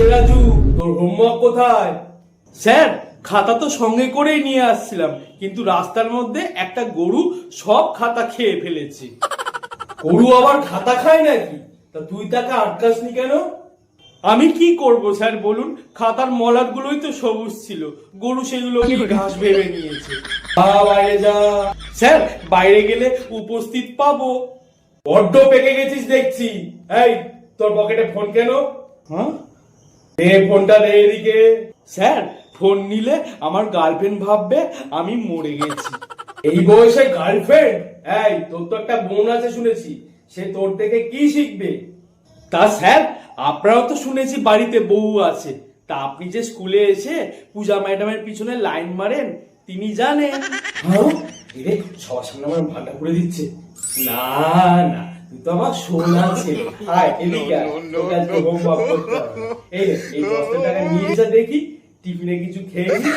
যে রাজু, তোর হোমওয়ার্ক কোথায়? স্যার, খাতা তো সঙ্গে করেই নিয়ে আসছিলাম, কিন্তু রাস্তার মধ্যে একটা গরু সব খাতা খেয়ে ফেলেছে। গরু আবার খাতা খায় নাকি? তা তুই তাকে আটকাসনি কেন? আমি কি করব স্যার বলুন, খাতার মলাট গুলোই তো সবুজ ছিল, গরু সেগুলো ঘাস ভেবে নিয়েছে। বাইরে যা। স্যার, বাইরে গেলে উপস্থিত পাবো। বড্ড পেকে গেছিস দেখছি। এই, তোর পকেটে ফোন কেন? হ্যাঁ, দে ফোনটা, দে এদিকে। স্যার, ফোন নিলে আমার গার্লফ্রেন্ড ভাববে আমি মরে গেছি। এই বয়সে গার্লফ্রেন্ড? এই, তোর তো একটা বোন আছে শুনেছি, সে তোর থেকে কি শিখবে? তা স্যার, আপনারাও তো শুনেছি বাড়িতে বউ আছে, তা আপনি যে স্কুলে এসে পূজা ম্যাডামের পিছনে লাইন মারেন, তিনি জানেন। হ্যাঁ, এরে সবার সামনে আমার ভাটা করে দিচ্ছে। না না, তুই তো আমার সোনা ছেলে। আয় এদিকে আয়, তোকে আজকে হোমওয়ার্ক করতে হবে। এই রে, এই 10 টাকা নিয়ে যা, দেখি টিফিনে কিছু খেয়ে নি।